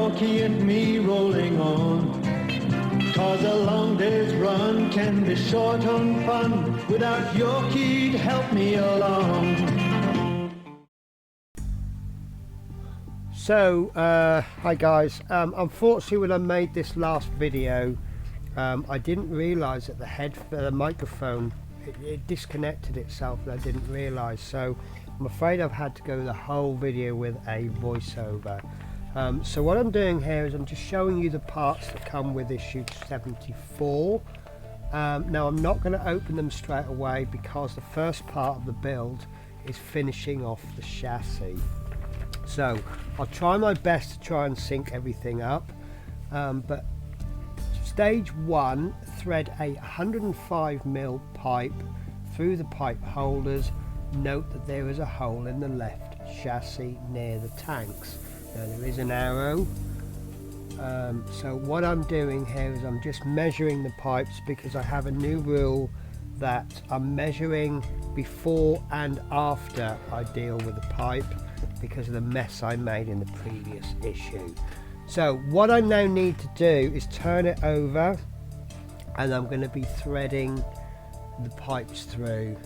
your key and me rolling on. 'Cause a long day's run can be short on fun without your key to help me along. So, hi guys. Unfortunately, when I made this last video, I didn't realise that the microphone it disconnected itself, and I didn't realise. So, I'm afraid I've had to go the whole video with a voiceover. So what I'm doing here is I'm just showing you the parts that come with issue 74. Now I'm not going to open them straight away because the first part of the build is finishing off the chassis. So I'll try my best to try and sync everything up, but stage 1, thread a 105mm pipe through the pipe holders. Note that there is a hole in the left chassis near the tanks. Now there is an arrow, so what I'm doing here is I'm just measuring the pipes, because I have a new rule that I'm measuring before and after I deal with the pipe because of the mess I made in the previous issue. So what I now need to do is turn it over, and I'm going to be threading the pipes through.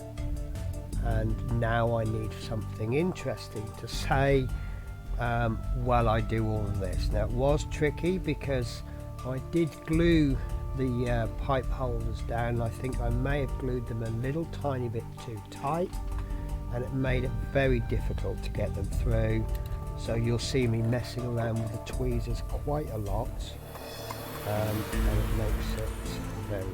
And now I need something interesting to say while I do all of this. Now it was tricky because I did glue the pipe holders down. I think I may have glued them a little tiny bit too tight, and it made it very difficult to get them through. So you'll see me messing around with the tweezers quite a lot, and it makes it very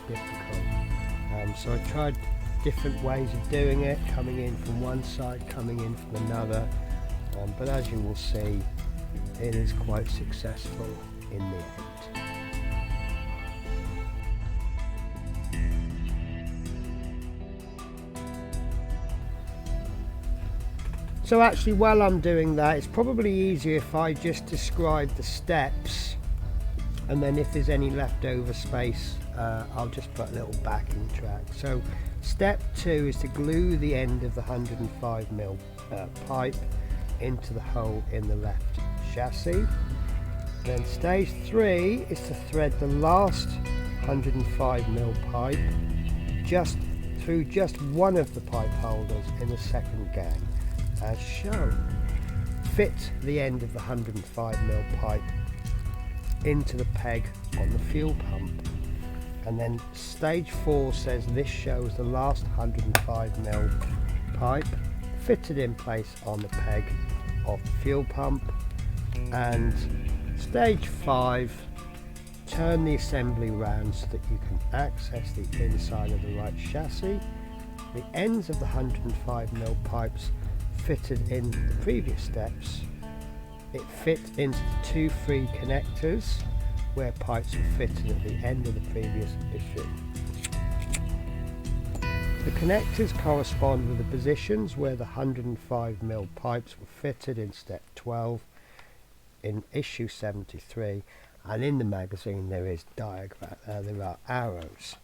difficult. So I tried different ways of doing it, coming in from one side, coming in from another, but as you will see, it is quite successful in the end. So actually, while I'm doing that, it's probably easier if I just describe the steps, and then if there's any leftover space, I'll just put a little backing track. So step 2 is to glue the end of the 105mm pipe into the hole in the left chassis. Then stage 3 is to thread the last 105mm pipe just through just one of the pipe holders in the second gang, as shown. Fit the end of the 105mm pipe into the peg on the fuel pump. And then stage 4 says this shows the last 105mm pipe fitted in place on the peg of the fuel pump. And stage 5, turn the assembly round so that you can access the inside of the right chassis. The ends of the 105mm pipes fitted in the previous steps. It fit into the 2 free connectors where pipes were fitted at the end of the previous issue. The connectors correspond with the positions where the 105mm pipes were fitted in step 12 in issue 73, and in the magazine there is diagram, there are arrows.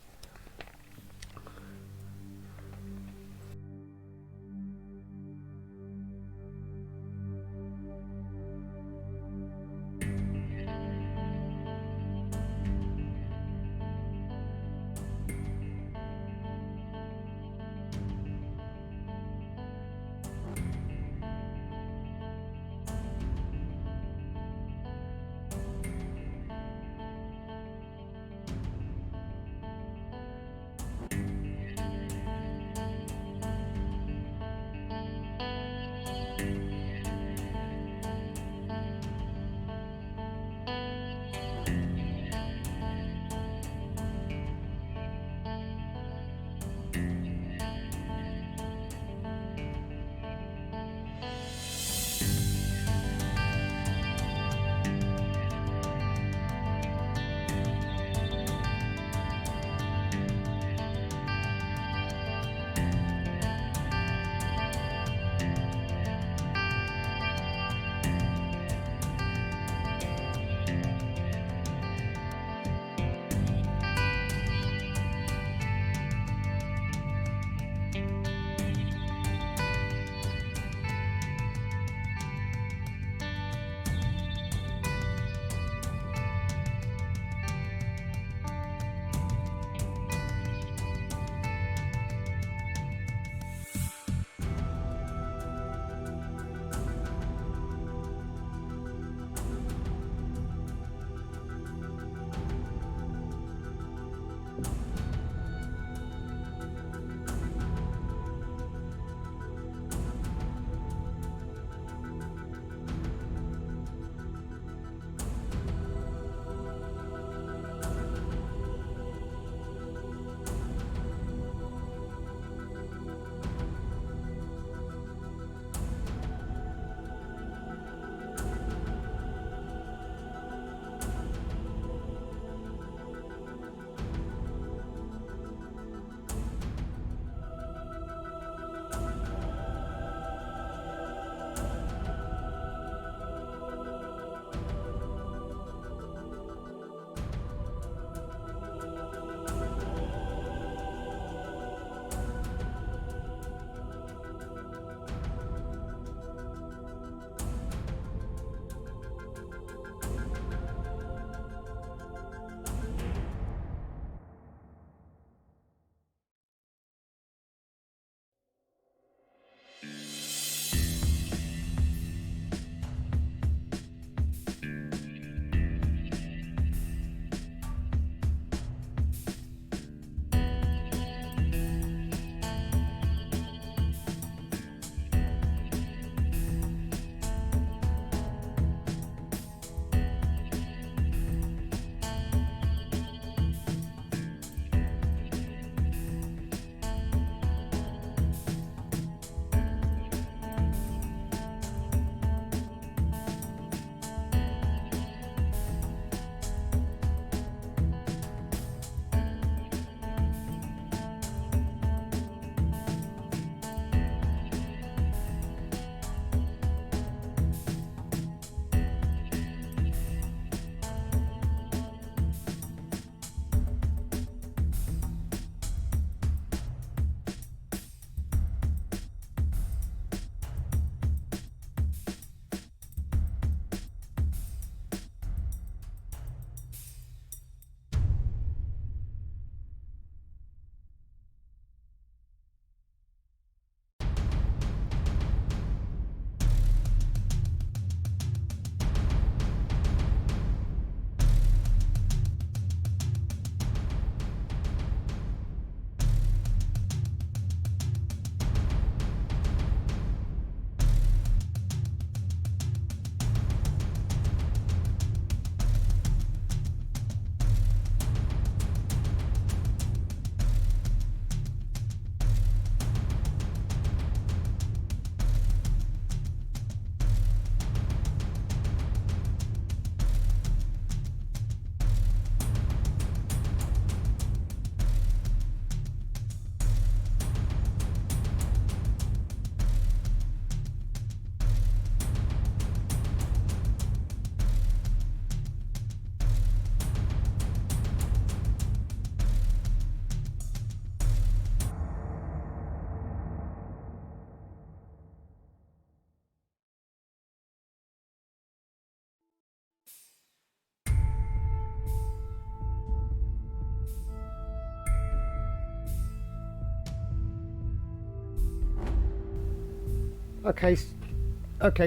Okay,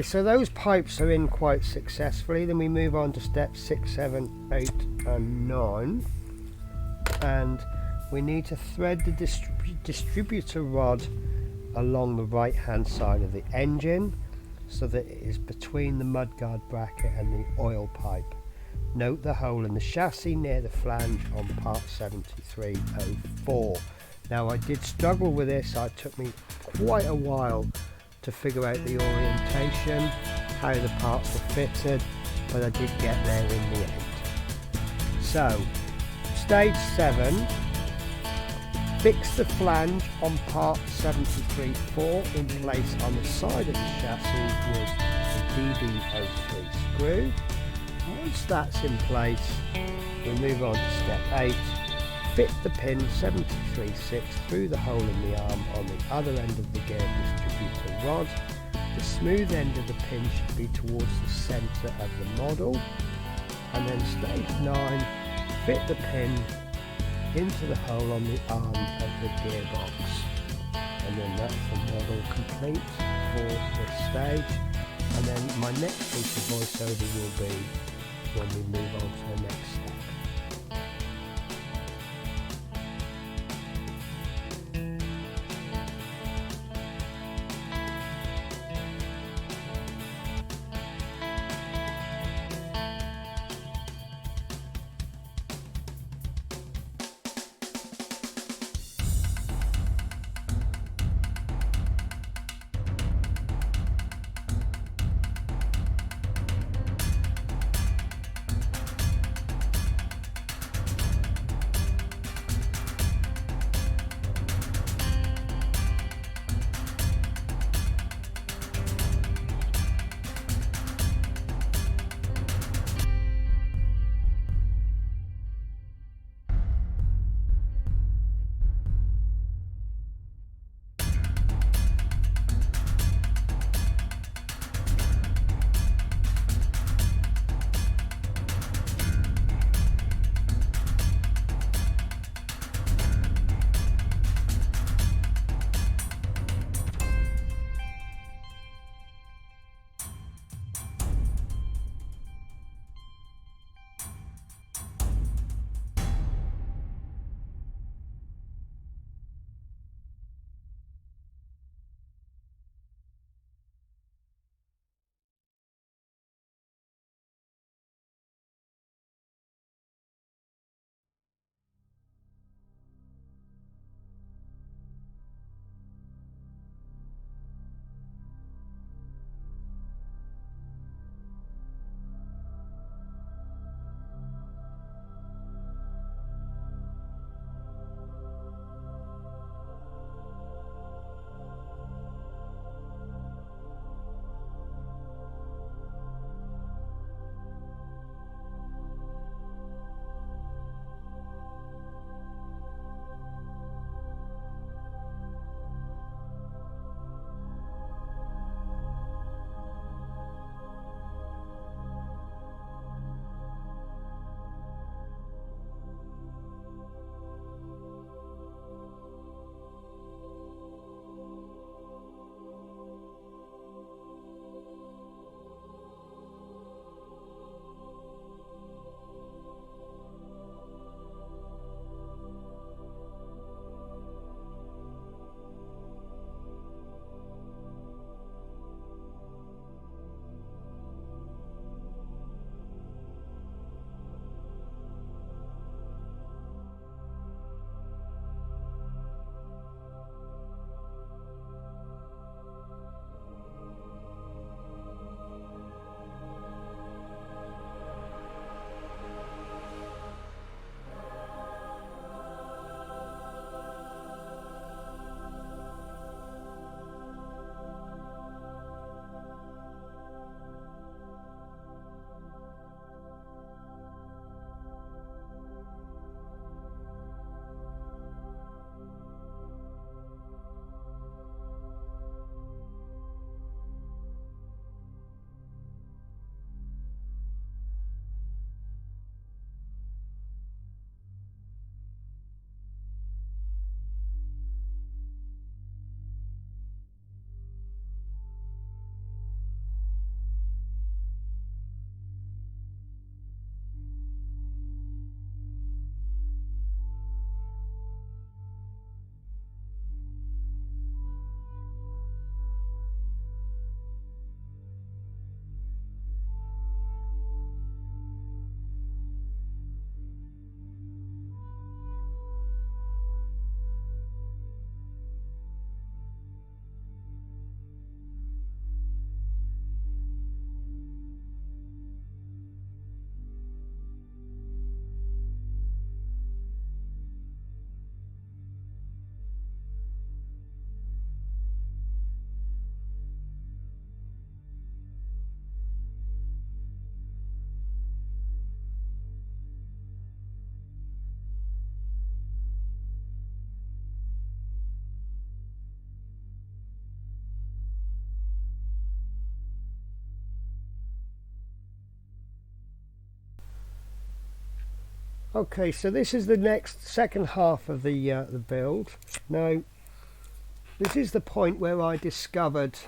so those pipes are in quite successfully. Then we move on to steps 6, 7, 8 and 9, and we need to thread the distributor rod along the right hand side of the engine so that it is between the mudguard bracket and the oil pipe. Note the hole in the chassis near the flange on part 7304. Now I did struggle with this. It took me quite a while to figure out the orientation, how the parts were fitted, but I did get there in the end. So, stage 7, fix the flange on part 73.4 in place on the side of the chassis with the DB03 screw. Once that's in place, we move on to step 8. Fit the pin 73.6 through the hole in the arm on the other end of the gear distributor rod. The smooth end of the pin should be towards the centre of the model. And then stage 9, fit the pin into the hole on the arm of the gearbox. And then that's the model complete for this stage. And then my next piece of voiceover will be when we move on to the next step. Okay, so this is the second half of the build. Now, this is the point where I discovered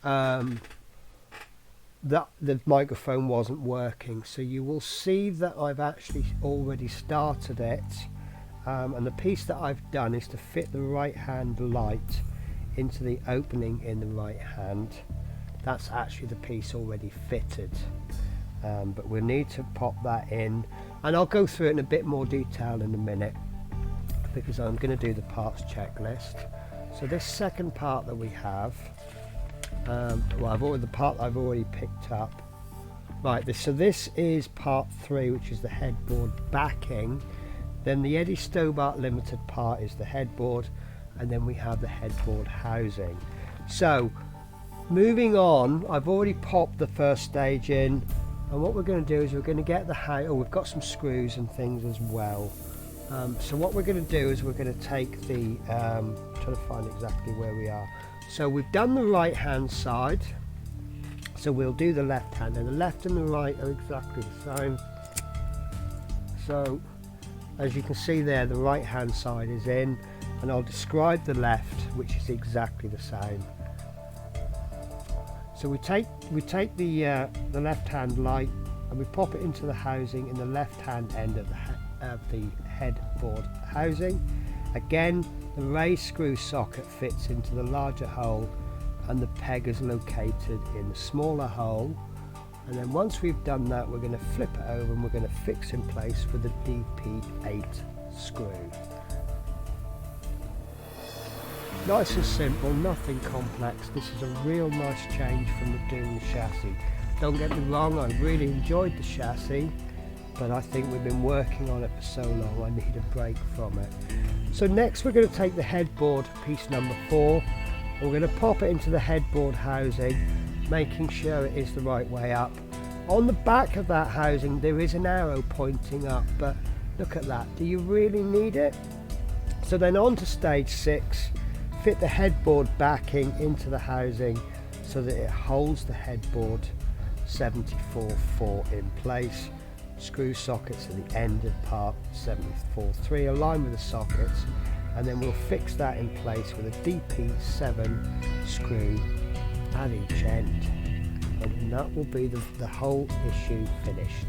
that the microphone wasn't working. So you will see that I've actually already started it, and the piece that I've done is to fit the right hand light into the opening in the right hand. That's actually the piece already fitted, but we'll need to pop that in, and I'll go through it in a bit more detail in a minute because I'm going to do the parts checklist. So this second part that we have, the part I've already picked up. Right, so this is part 3, which is the headboard backing. Then the Eddie Stobart Limited part is the headboard, and then we have the headboard housing. So moving on, I've already popped the first stage in, and what we're going to do is we're going to get the we've got some screws and things as well. So what we're going to do is we're going to take the trying to find exactly where we are. So we've done the right hand side, so we'll do the left hand, and the left and the right are exactly the same. So as you can see there, the right hand side is in, and I'll describe the left, which is exactly the same. So we take the left hand light and we pop it into the housing in the left hand end of the headboard housing. Again, the raised screw socket fits into the larger hole, and the peg is located in the smaller hole. And then once we've done that, we're going to flip it over and we're going to fix in place with the DP8 screw. Nice and simple, nothing complex. This is a real nice change from doing the chassis. Don't get me wrong, I really enjoyed the chassis, but I think we've been working on it for so long, I need a break from it. So next we're going to take the headboard, piece number 4. We're going to pop it into the headboard housing, making sure it is the right way up. On the back of that housing there is an arrow pointing up, but look at that, do you really need it? So then on to stage 6, fit the headboard backing into the housing so that it holds the headboard 74.4 in place. Screw sockets at the end of part 74.3 align with the sockets, and then we'll fix that in place with a DP7 screw at each end, and that will be the whole issue finished.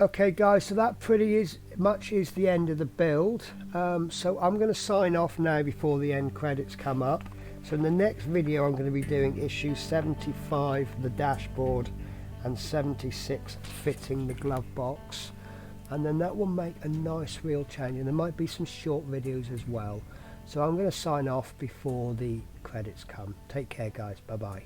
Okay guys, so that pretty much is the end of the build. So I'm going to sign off now before the end credits come up. So in the next video I'm going to be doing issue 75, the dashboard, and 76, fitting the glove box, and then that will make a nice real change, and there might be some short videos as well. So I'm going to sign off before the credits come. Take care guys, bye bye.